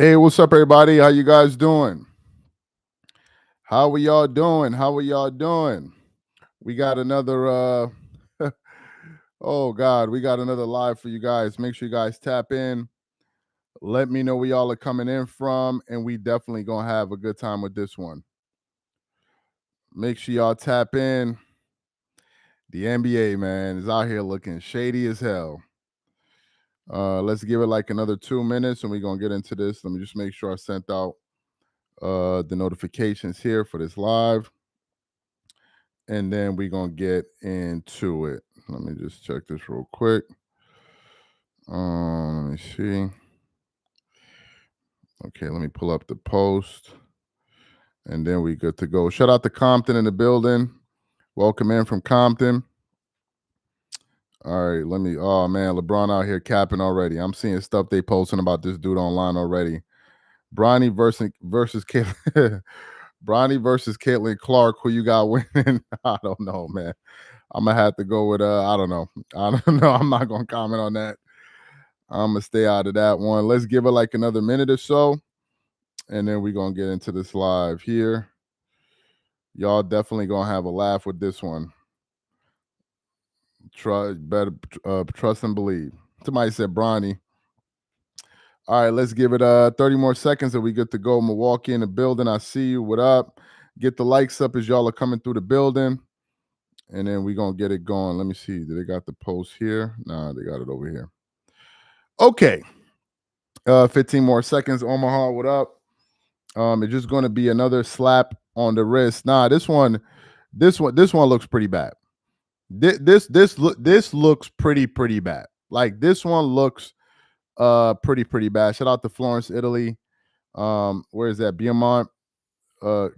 Hey, what's up, everybody? How you guys doing? How are y'all doing? How are y'all doing? We got another oh God, we got another live for you guys. Make sure you guys tap in. Let me know where y'all are coming in from, and we definitely gonna have a good time with this one. Make sure y'all tap in. The NBA, man, is out here looking shady as hell. Let's give it like another 2 minutes and we're gonna get into this. Let me just make sure I sent out the notifications here for this live. And then we're gonna get into it. Let me just check this real quick. Let me see. Okay, let me pull up the post, and then we good to go. Shout out to Compton in the building. Welcome in from Compton. All right, let me. Oh man, LeBron out here capping already. I'm seeing stuff they posting about this dude online already. Bronny versus Caitlin. Bronny versus Caitlin Clark. Who you got winning? I don't know, man. I'm gonna have to go with I don't know. I don't know. I'm not gonna comment on that. I'm gonna stay out of that one. Let's give it like another minute or so, and then we're gonna get into this live here. Y'all definitely gonna have a laugh with this one. Trust and believe. Somebody said Bronny. All right, let's give it 30 more seconds and we get to go. Milwaukee in the building. I see you. What up? Get the likes up as y'all are coming through the building. And then we're gonna get it going. Let me see. Do they got the post here? Nah, they got it over here. Okay. 15 more seconds. Omaha, what up? It's just going to be another slap on the wrist. Nah, this one looks pretty bad. This looks pretty bad. Like this one looks pretty bad. Shout out to Florence, Italy. Where is that? Beaumont,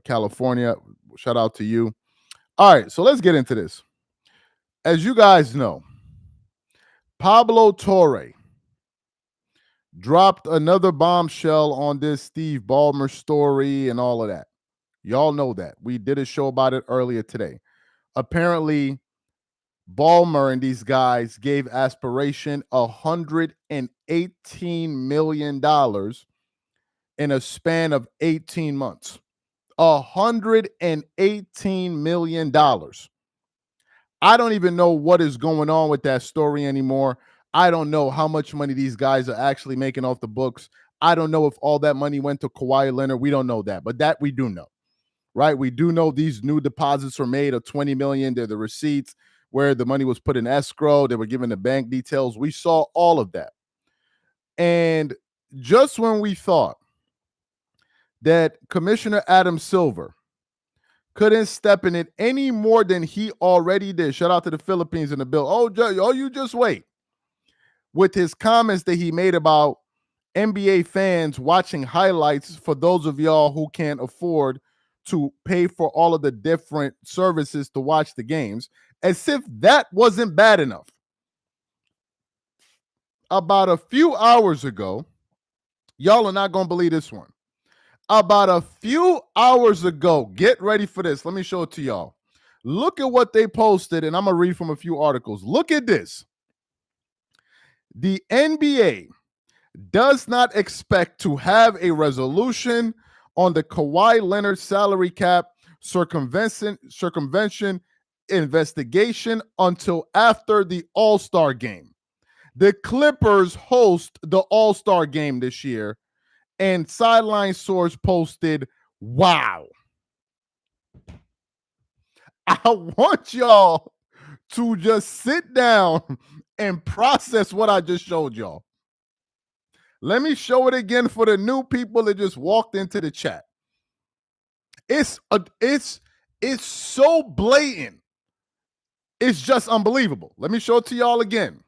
California. Shout out to you. All right, so let's get into this. As you guys know, Pablo Torre dropped another bombshell on this Steve Ballmer story and all of that. Y'all know that. We did a show about it earlier today. Apparently, Ballmer and these guys gave Aspiration $118 million in a span of 18 months. $118 million. I don't even know what is going on with that story anymore. I don't know how much money these guys are actually making off the books. I don't know if all that money went to Kawhi Leonard. We don't know that, but that we do know, right? We do know these new deposits were made of $20 million. They're the receipts where the money was put in escrow. They were given the bank details. We saw all of that. And just when we thought that Commissioner Adam Silver couldn't step in it any more than he already did. Shout out to the Philippines in the bill. Oh, you just wait. With his comments that he made about NBA fans watching highlights for those of y'all who can't afford to pay for all of the different services to watch the games, as if that wasn't bad enough. About a few hours ago, y'all are not going to believe this one. About a few hours ago, get ready for this. Let me show it to y'all. Look at what they posted, and I'm going to read from a few articles. Look at this. The NBA does not expect to have a resolution on the Kawhi Leonard salary cap circumvention investigation until after the All-Star game. The Clippers host the All-Star game this year, and Sideline Source posted, wow. I want y'all to just sit down and process what I just showed y'all. Let me show it again for the new people that just walked into the chat. It's so blatant. It's just unbelievable. Let me show it to y'all again.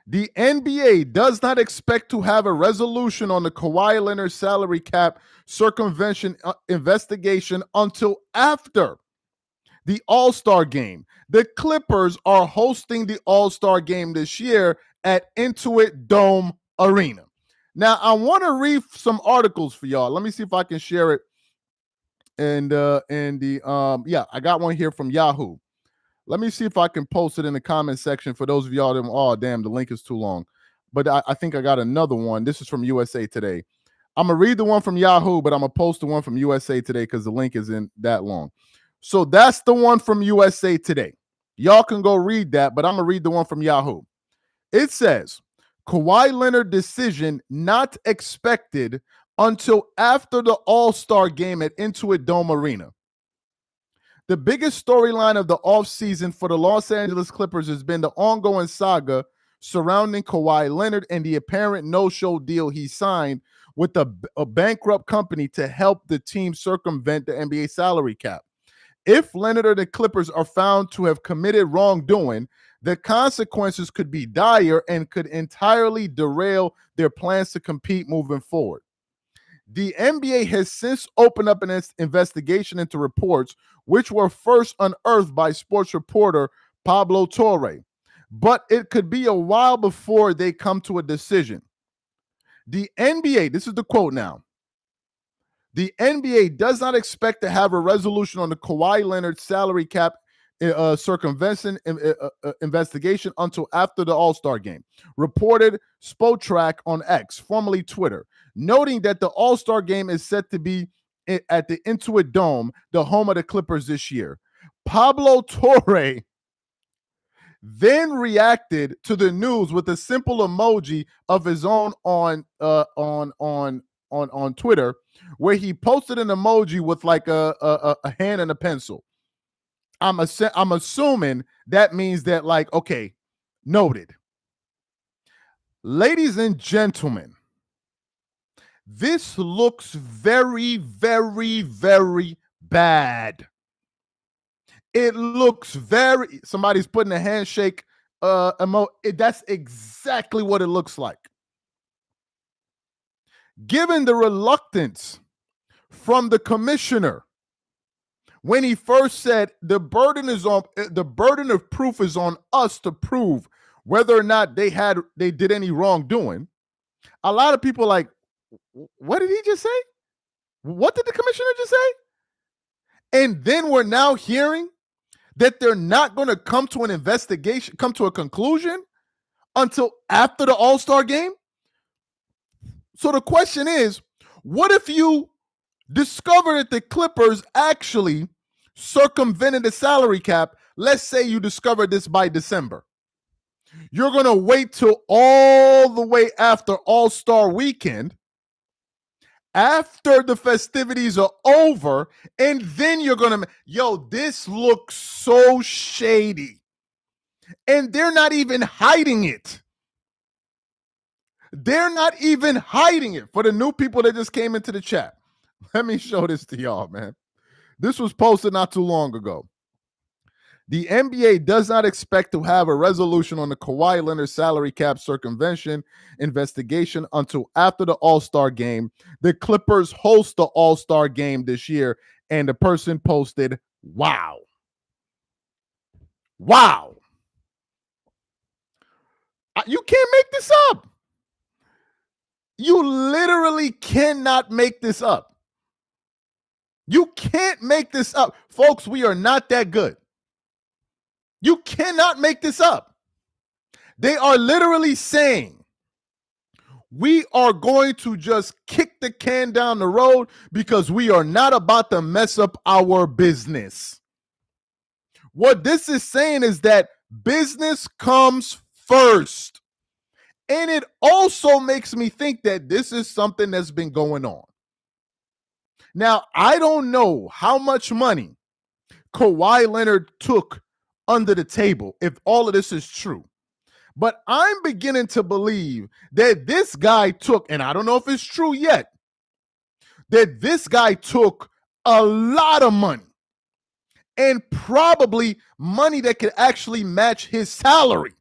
The NBA does not expect to have a resolution on the Kawhi Leonard salary cap circumvention investigation until after the All-Star game. The Clippers are hosting the All-Star game this year at Intuit Dome Arena. Now, I want to read some articles for y'all. Let me see if I can share it. And I got one here from Yahoo. Let me see if I can post it in the comment section for those of y'all that, oh, damn, the link is too long. But I think I got another one. This is from USA Today. I'm going to read the one from Yahoo, but I'm going to post the one from USA Today because the link isn't that long. So that's the one from USA Today. Y'all can go read that, but I'm going to read the one from Yahoo. It says, Kawhi Leonard decision not expected until after the All-Star game at Intuit Dome Arena. The biggest storyline of the offseason for the Los Angeles Clippers has been the ongoing saga surrounding Kawhi Leonard and the apparent no-show deal he signed with a bankrupt company to help the team circumvent the NBA salary cap. If Leonard or the Clippers are found to have committed wrongdoing, the consequences could be dire and could entirely derail their plans to compete moving forward. The NBA has since opened up an investigation into reports which were first unearthed by sports reporter Pablo Torre, but it could be a while before they come to a decision. The NBA, this is the quote now, the NBA does not expect to have a resolution on the Kawhi Leonard salary cap circumvention investigation until after the All-Star game, reported Spotrac on X, formerly Twitter, noting that the All-Star game is set to be at the Intuit Dome, the home of the Clippers this year. Pablo Torre then reacted to the news with a simple emoji of his own on Twitter, where he posted an emoji with like a hand and a pencil. I'm assuming that means that, like, okay, noted. Ladies and gentlemen, this looks very, very, very bad. It looks very, somebody's putting a handshake that's exactly what it looks like. Given the reluctance from the commissioner when he first said the burden of proof is on us to prove whether or not they did any wrongdoing, a lot of people are like, what did he just say? What did the commissioner just say? And then we're now hearing that they're not going to come to an investigation, come to a conclusion until after the All-Star game. So the question is, what if you discover that the Clippers actually circumvented the salary cap? Let's say you discover this by December. You're going to wait till all the way after All-Star weekend, after the festivities are over, and then you're going to, this looks so shady. And they're not even hiding it. They're not even hiding it. For the new people that just came into the chat, let me show this to y'all, man. This was posted not too long ago. The NBA does not expect to have a resolution on the Kawhi Leonard salary cap circumvention investigation until after the All-Star game. The Clippers host the All-Star game this year, and the person posted, wow. Wow. You can't make this up. You literally cannot make this up. You can't make this up. Folks, we are not that good. You cannot make this up. They are literally saying, we are going to just kick the can down the road because we are not about to mess up our business. What this is saying is that business comes first. And it also makes me think that this is something that's been going on. Now, I don't know how much money Kawhi Leonard took under the table if all of this is true. But I'm beginning to believe that this guy took, and I don't know if it's true yet, that this guy took a lot of money, and probably money that could actually match his salary.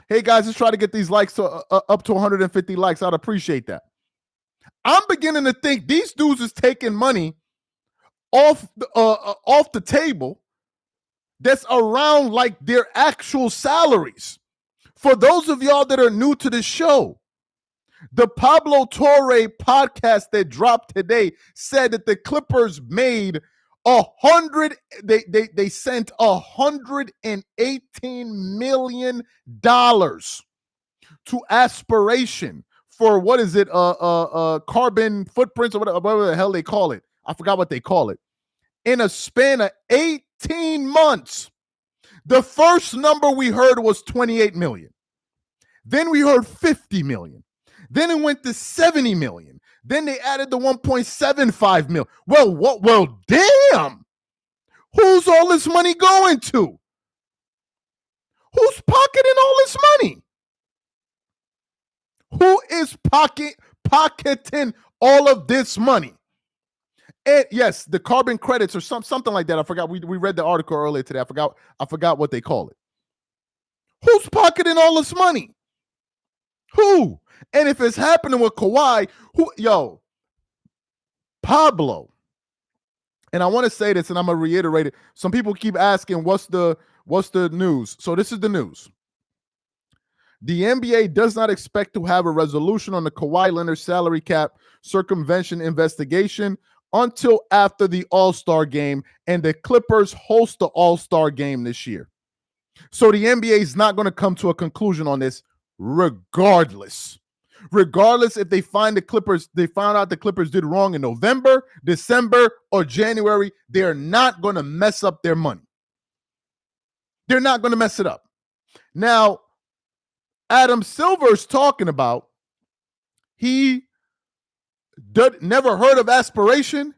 Hey guys, let's try to get these likes to up to 150 likes. I'd appreciate that. I'm beginning to think these dudes is taking money off the table that's around like their actual salaries. For those of y'all that are new to the show, the Pablo Torre podcast that dropped today said that the Clippers made they sent $118 million to Aspiration what is it? Carbon footprints or whatever the hell they call it. I forgot what they call it. In a span of 18 months, the first number we heard was 28 million. Then we heard 50 million. Then it went to 70 million. Then they added the 1.75 million. Well, what? Well, damn. Who's all this money going to? Who's pocketing all this money? Who is pocketing all of this money? And yes, the carbon credits or something like that. I forgot. We read the article earlier today. I forgot what they call it. Who's pocketing all this money? Who? And if it's happening with Kawhi, Pablo. And I want to say this, and I'm gonna reiterate it. Some people keep asking, what's the news? So this is the news. The NBA does not expect to have a resolution on the Kawhi Leonard salary cap circumvention investigation until after the All-Star game, and the Clippers host the All-Star game this year. So the NBA is not going to come to a conclusion on this regardless. Regardless if they found out the Clippers did wrong in November, December, or January, they're not going to mess up their money. They're not going to mess it up. Now, Adam Silver's talking about he never heard of aspiration.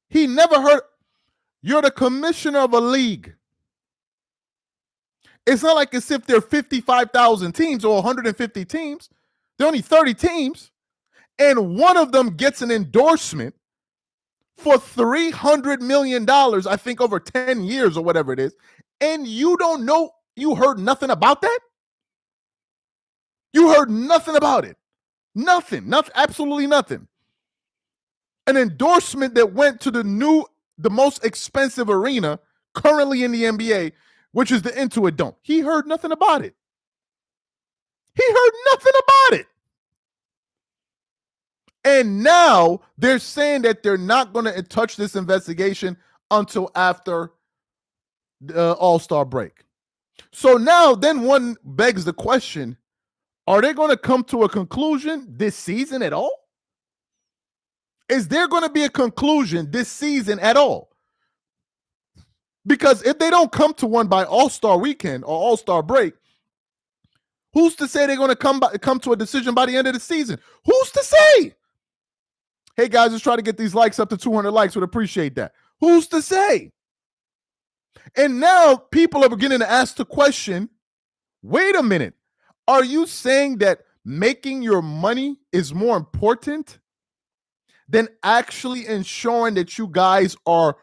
He never heard. You're the commissioner of a league. It's not like as if there are 55,000 teams or 150 teams. There are only 30 teams. And one of them gets an endorsement for $300 million, I think over 10 years or whatever it is. And you don't know, you heard nothing about that? You heard nothing about it. Nothing, absolutely nothing. An endorsement that went to the most expensive arena currently in the NBA, which is the Intuit Dome. He heard nothing about it. He heard nothing about it. And now they're saying that they're not going to touch this investigation until after the All-Star break. So now then one begs the question, are they going to come to a conclusion this season at all? Is there going to be a conclusion this season at all? Because if they don't come to one by All-Star weekend or All-Star break, who's to say they're going to come to a decision by the end of the season? Who's to say? Hey, guys, let's try to get these likes up to 200 likes. Would appreciate that. Who's to say? And now people are beginning to ask the question, wait a minute. Are you saying that making your money is more important than actually ensuring that you guys are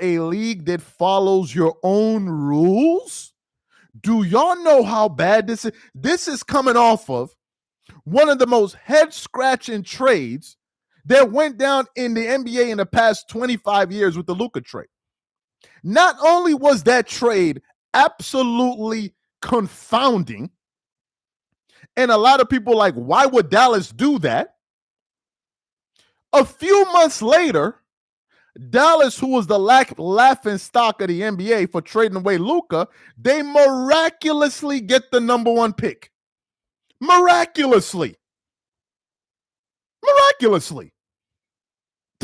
a league that follows your own rules? Do y'all know how bad this is? This is coming off of one of the most head-scratching trades that went down in the NBA in the past 25 years with the Luka trade. Not only was that trade absolutely confounding, and a lot of people like, why would Dallas do that? A few months later, Dallas, who was the laughing stock of the NBA for trading away Luka, they miraculously get the number one pick. Miraculously.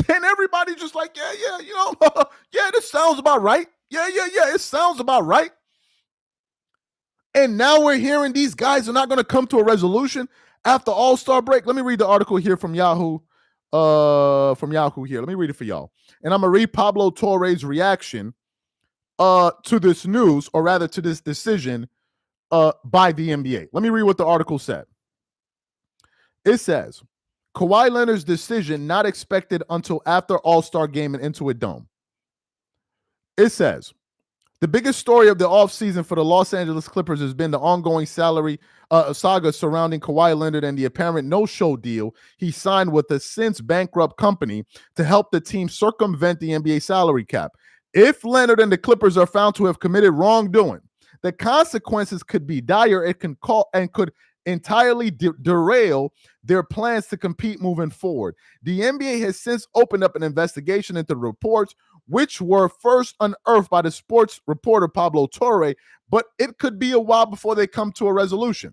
And everybody's just like, yeah, this sounds about right. Yeah, it sounds about right. And now we're hearing these guys are not going to come to a resolution after All-Star break. Let me read the article here from Yahoo. Let me read it for y'all. And I'm going to read Pablo Torre's reaction to this news, or rather to this decision by the NBA. Let me read what the article said. It says, Kawhi Leonard's decision not expected until after All-Star game in Intuit Dome. It says, the biggest story of the offseason for the Los Angeles Clippers has been the ongoing salary saga surrounding Kawhi Leonard and the apparent no-show deal he signed with the since bankrupt company to help the team circumvent the NBA salary cap. If Leonard and the Clippers are found to have committed wrongdoing, the consequences could be dire. It could entirely derail their plans to compete moving forward. The NBA has since opened up an investigation into the reports, which were first unearthed by the sports reporter Pablo Torre, but it could be a while before they come to a resolution.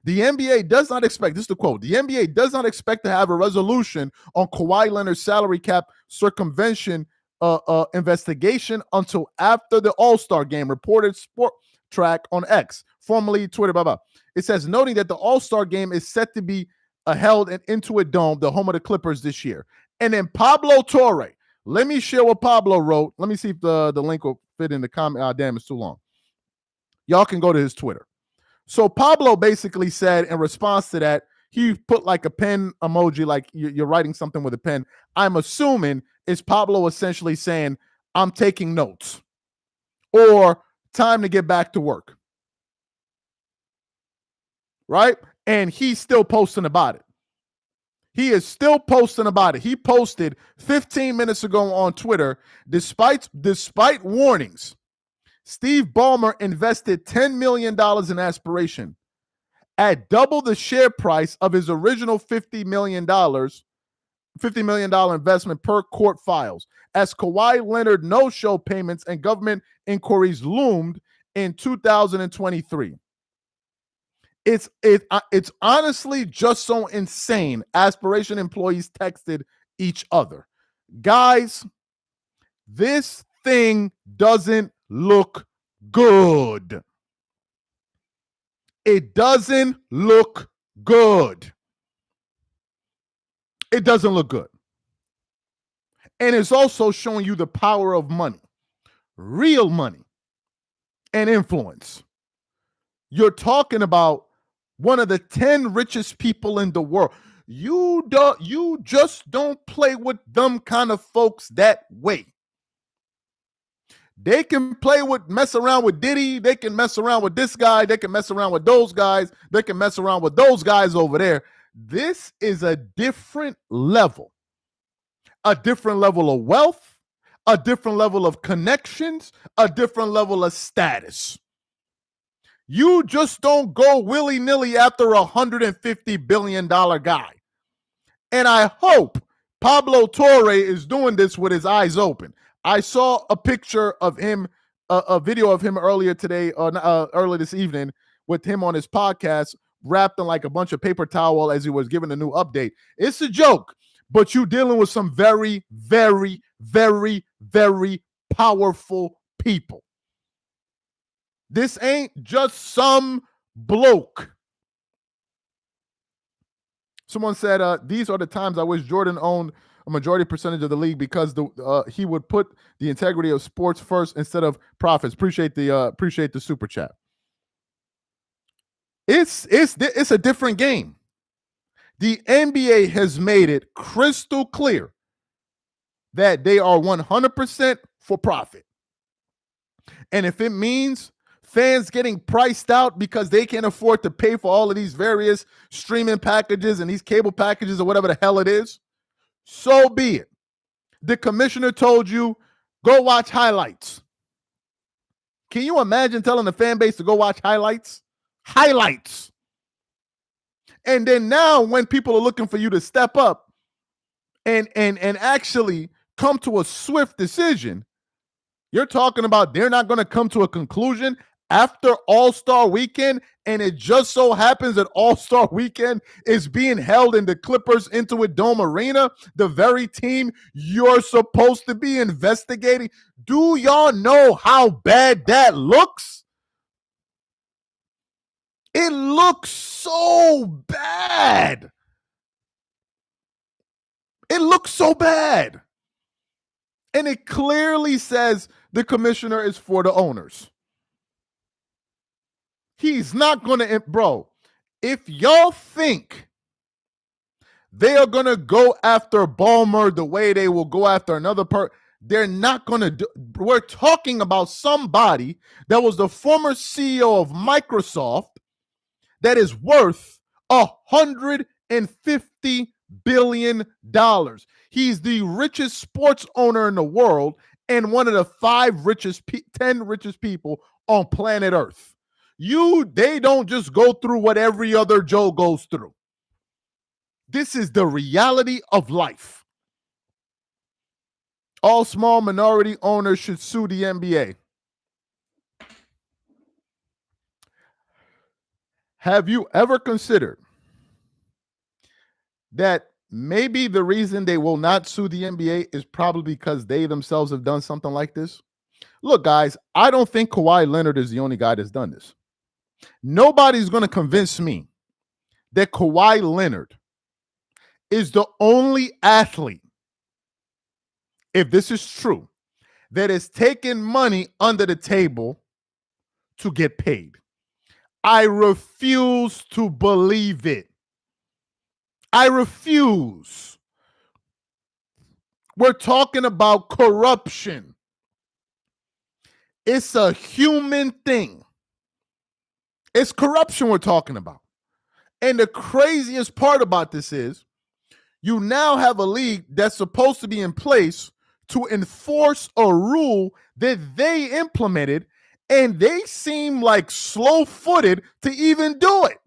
The NBA does not expect, this is the quote, the NBA does not expect to have a resolution on Kawhi Leonard's salary cap circumvention investigation until after the All-Star game, reported Sport Track on X, formerly Twitter, blah, blah. It says, noting that the All-Star game is set to be held in Intuit Dome, the home of the Clippers this year. And then Pablo Torre, let me share what Pablo wrote. Let me see if the link will fit in the comment. Damn, it's too long. Y'all can go to his Twitter. So Pablo basically said in response to that, he put like a pen emoji, like you're writing something with a pen. I'm assuming it's Pablo essentially saying, I'm taking notes, or time to get back to work. Right? And he's still posting about it. He is still posting about it. He posted 15 minutes ago on Twitter, despite warnings, Steve Ballmer invested $10 million in aspiration at double the share price of his original $50 million investment per court files, as Kawhi Leonard no-show payments and government inquiries loomed in 2023. It's honestly just so insane. Aspiration employees texted each other. Guys, this thing doesn't look good. It doesn't look good. It doesn't look good. And it's also showing you the power of money, real money, and influence. You're talking about one of the 10 richest people in the world. You just don't play with them kind of folks that way. They can mess around with Diddy. They can mess around with this guy. They can mess around with those guys. They can mess around with those guys over there. This is a different level of wealth, a different level of connections, a different level of status. You just don't go willy-nilly after $150 billion guy. And I hope Pablo Torre is doing this with his eyes open. I saw a picture of him, a video of him earlier this evening, with him on his podcast, wrapped in like a bunch of paper towel as he was giving a new update. It's a joke, but you're dealing with some very, very, very, very powerful people. This ain't just some bloke. Someone said, these are the times I wish Jordan owned a majority percentage of the league, because he would put the integrity of sports first instead of profits. Appreciate the super chat. It's a different game. The NBA has made it crystal clear that they are 100% for profit. And if it means fans getting priced out because they can't afford to pay for all of these various streaming packages and these cable packages or whatever the hell it is, so be it. The commissioner told you, go watch highlights. Can you imagine telling the fan base to go watch highlights? Highlights. And then now when people are looking for you to step up and actually come to a swift decision, you're talking about they're not going to come to a conclusion after All-Star Weekend, and it just so happens that All-Star Weekend is being held in the Clippers Intuit Dome Arena, the very team you're supposed to be investigating. Do y'all know how bad that looks? It looks so bad. It looks so bad. And it clearly says the commissioner is for the owners. He's not going to, bro, if y'all think they are going to go after Ballmer the way they will go after another they're not going to do. We're talking about somebody that was the former CEO of Microsoft that is worth $150 billion. He's the richest sports owner in the world and one of the 10 richest people on planet Earth. They don't just go through what every other Joe goes through. This is the reality of life. All small minority owners should sue the NBA. Have you ever considered that maybe the reason they will not sue the NBA is probably because they themselves have done something like this? Look, guys, I don't think Kawhi Leonard is the only guy that's done this. Nobody's going to convince me that Kawhi Leonard is the only athlete, if this is true, that is taking money under the table to get paid. I refuse to believe it. I refuse. We're talking about corruption. It's a human thing. It's corruption we're talking about. And the craziest part about this is you now have a league that's supposed to be in place to enforce a rule that they implemented, and they seem like slow-footed to even do it.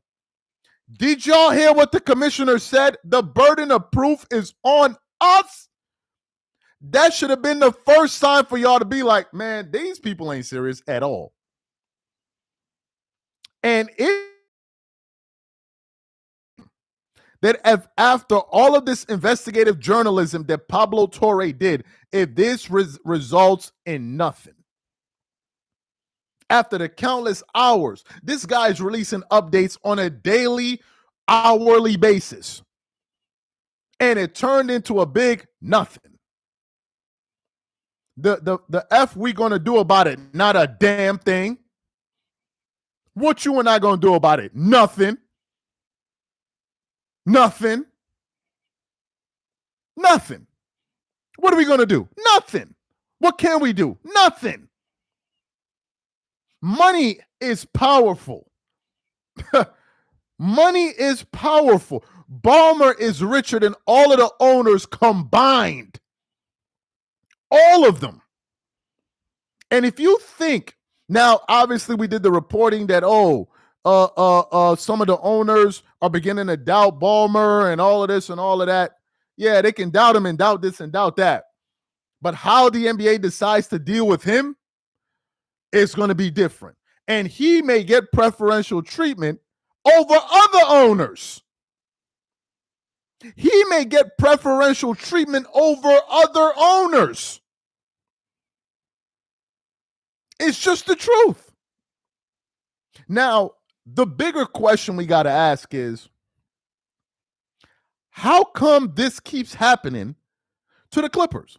Did y'all hear what the commissioner said? The burden of proof is on us. That should have been the first sign for y'all to be like, man, these people ain't serious at all. And that if after all of this investigative journalism that Pablo Torre did, if this results in nothing, after the countless hours, this guy's releasing updates on a daily, hourly basis, and it turned into a big nothing. The F we gonna do about it? Not a damn thing. What you and I gonna do about it? Nothing. Nothing. Nothing. What are we gonna do? Nothing. What can we do? Nothing. Money is powerful. Money is powerful. Ballmer is richer than all of the owners combined. All of them. And if you think, now obviously we did the reporting that, some of the owners are beginning to doubt Ballmer and all of this and all of that. Yeah, they can doubt him and doubt this and doubt that. But how the NBA decides to deal with him is going to be different. And he may get preferential treatment over other owners. He may get preferential treatment over other owners. It's just the truth. Now, the bigger question we got to ask is, how come this keeps happening to the Clippers?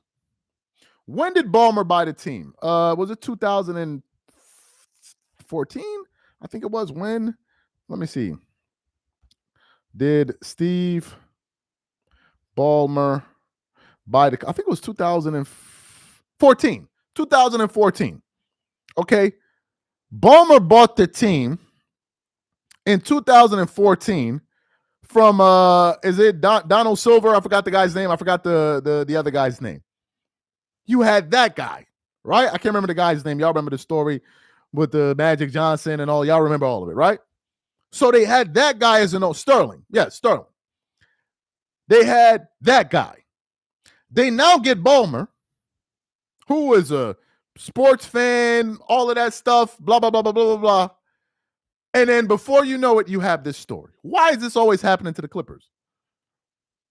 When did Ballmer buy the team? Was it 2014? I think it was. When? Let me see. Did Steve Ballmer buy the? I think it was 2014. 2014. Okay. Ballmer bought the team in 2014 from is it Donald Silver? I forgot the guy's name. I forgot the other guy's name. You had that guy, right? I can't remember the guy's name. Y'all remember the story with the Magic Johnson and all. Y'all remember all of it, right? So they had that guy as Sterling. Yeah, Sterling. They had that guy. They now get Ballmer, who is a sports fan, all of that stuff, blah, blah, blah, blah, blah, blah, blah. And then before you know it, you have this story. Why is this always happening to the Clippers?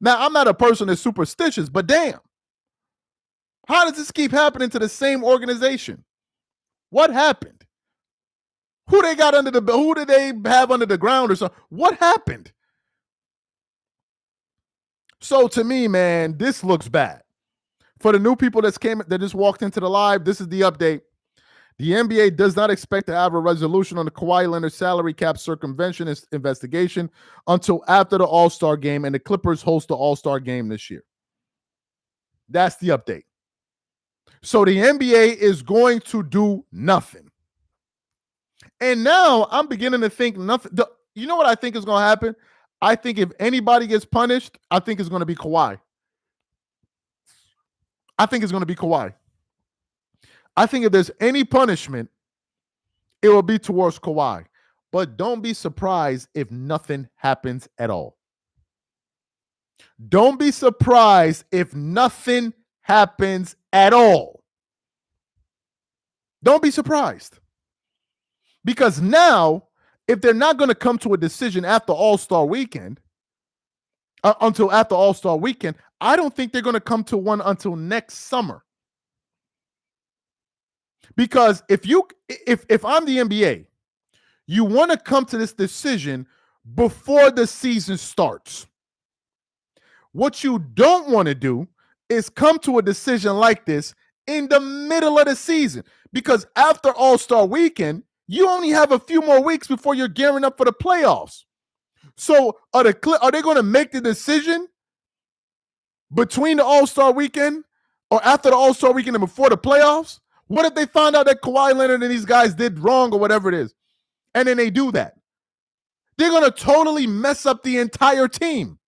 Now, I'm not a person that's superstitious, but damn. How does this keep happening to the same organization? What happened? Who they got under who did they have under the ground or something? What happened? So to me, man, this looks bad. For the new people that just walked into the live, this is the update. The NBA does not expect to have a resolution on the Kawhi Leonard salary cap circumvention investigation until after the All-Star game, and the Clippers host the All-Star game this year. That's the update. So the NBA is going to do nothing. And now I'm beginning to think nothing. You know what I think is going to happen? I think if anybody gets punished, I think it's going to be Kawhi. I think it's going to be Kawhi. I think if there's any punishment, it will be towards Kawhi. But don't be surprised if nothing happens at all. Don't be surprised if nothing happens at all. Don't be surprised. Because now if they're not going to come to a decision after All-Star weekend, until after All-Star weekend, I don't think they're going to come to one until next summer. Because if I'm the NBA, you want to come to this decision before the season starts. What you don't want to do is come to a decision like this in the middle of the season, because after All-Star weekend, you only have a few more weeks before you're gearing up for the playoffs. So are they going to make the decision between the All-Star weekend or after the All-Star weekend and before the playoffs? What if they find out that Kawhi Leonard and these guys did wrong or whatever it is, and then they do that? They're going to totally mess up the entire team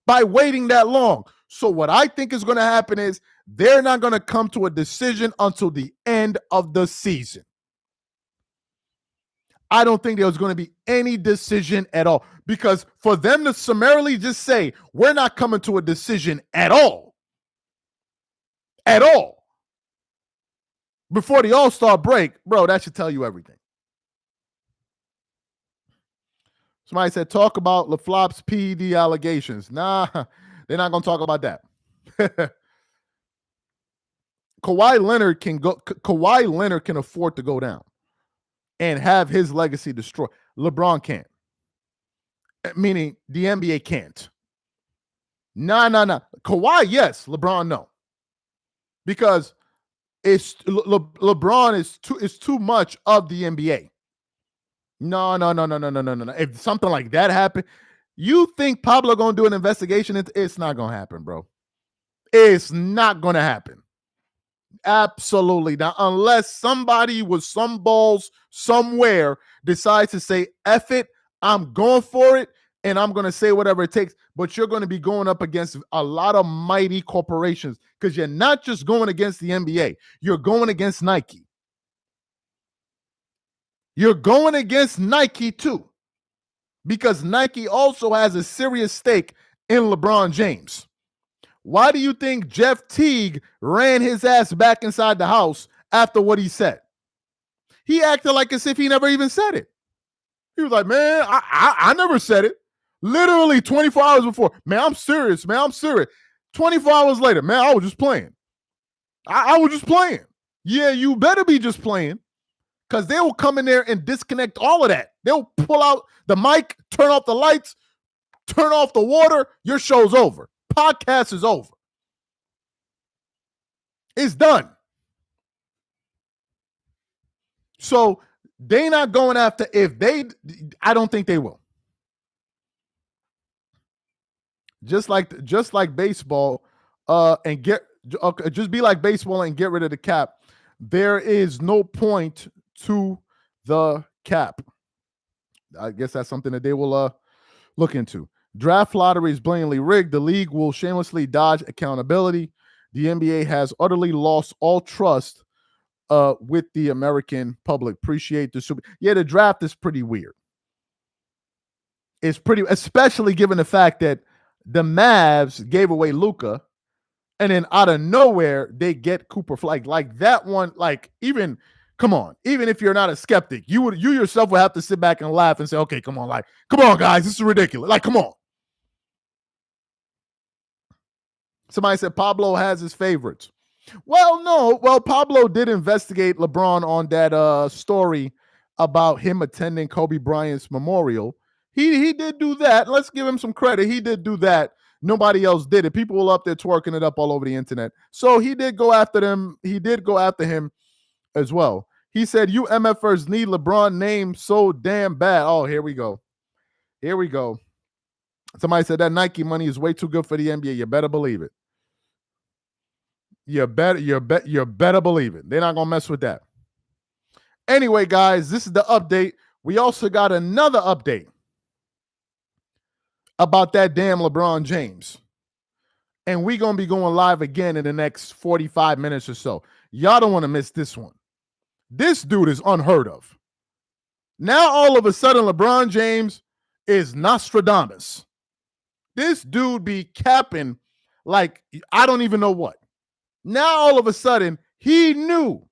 by waiting that long. So what I think is going to happen is they're not going to come to a decision until the end of the season. I don't think there's going to be any decision at all, because for them to summarily just say, we're not coming to a decision at all, before the All-Star break, bro, that should tell you everything. Somebody said, talk about LaFlop's PED allegations. Nah, they're not going to talk about that. Kawhi Leonard can afford to go down and have his legacy destroyed. LeBron can't. Meaning the NBA can't. Nah. Kawhi, yes. LeBron, no. Because LeBron is too much of the NBA. No. If something like that happened, you think Pablo going to do an investigation? It's not going to happen, bro. It's not going to happen. Absolutely not. Unless somebody with some balls somewhere decides to say, F it, I'm going for it, and I'm going to say whatever it takes. But you're going to be going up against a lot of mighty corporations, because you're not just going against the NBA. You're going against Nike. You're going against Nike too, because Nike also has a serious stake in LeBron James. Why do you think Jeff Teague ran his ass back inside the house after what he said? He acted like as if he never even said it. He was like, man, I never said it. Literally 24 hours before. Man, I'm serious, man. I'm serious. 24 hours later, man, I was just playing. I was just playing. Yeah, you better be just playing, because they will come in there and disconnect all of that. They'll pull out the mic, turn off the lights, turn off the water. Your show's over. Podcast is over. It's done. So they not going after, I don't think they will. Just like baseball, just be like baseball and get rid of the cap. There is no point to the cap. I guess that's something that they will look into. Draft lottery is blatantly rigged. The league will shamelessly dodge accountability. The NBA has utterly lost all trust with the American public. Appreciate the super. Yeah, the draft is pretty weird. It's pretty, especially given the fact that the Mavs gave away Luka, and then out of nowhere they get Cooper. Like that one. Like, even, come on, even if you're not a skeptic, you yourself would have to sit back and laugh and say, okay, come on, guys, this is ridiculous. Like, come on. Somebody said Pablo has his favorites. Well, no. Well, Pablo did investigate LeBron on that story about him attending Kobe Bryant's memorial. He did do that. Let's give him some credit. He did do that. Nobody else did it. People were up there twerking it up all over the internet. So he did go after them. He did go after him as well. He said, you MFers need LeBron name so damn bad. Oh, here we go. Somebody said that Nike money is way too good for the NBA. You better believe it. You better believe it. They're not going to mess with that. Anyway, guys, this is the update. We also got another update about that damn LeBron James. And we're going to be going live again in the next 45 minutes or so. Y'all don't want to miss this one. This dude is unheard of. Now, all of a sudden, LeBron James is Nostradamus. This dude be capping like I don't even know what. Now, all of a sudden, he knew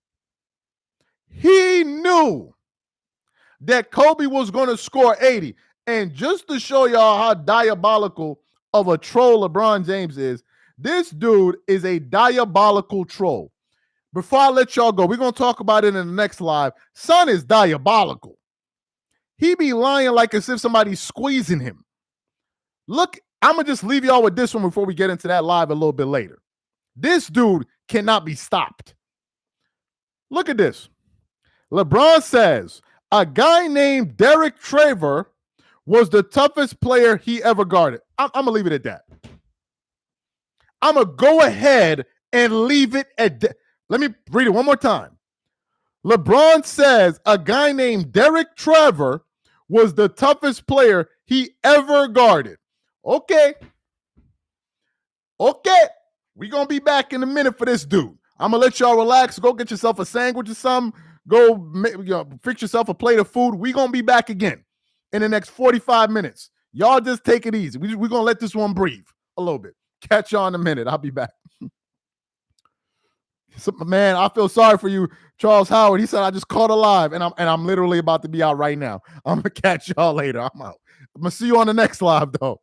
that Kobe was going to score 80. And just to show y'all how diabolical of a troll LeBron James is, this dude is a diabolical troll. Before I let y'all go, we're going to talk about it in the next live. Son is diabolical. He be lying like as if somebody's squeezing him. Look, I'm going to just leave y'all with this one before we get into that live a little bit later. This dude cannot be stopped. Look at this. LeBron says, a guy named Derek Traver was the toughest player he ever guarded. I'm going to leave it at that. I'm going to go ahead and leave it at that. Let me read it one more time. LeBron says a guy named Derek Traver was the toughest player he ever guarded. Okay. We're going to be back in a minute for this dude. I'm going to let y'all relax. Go get yourself a sandwich or something. Go fix yourself a plate of food. We're going to be back again in the next 45 minutes. Y'all just take it easy. We're going to let this one breathe a little bit. Catch y'all in a minute. I'll be back. So, man, I feel sorry for you, Charles Howard. He said I just caught a live, and I'm literally about to be out right now. I'm going to catch y'all later. I'm out. I'm going to see you on the next live, though.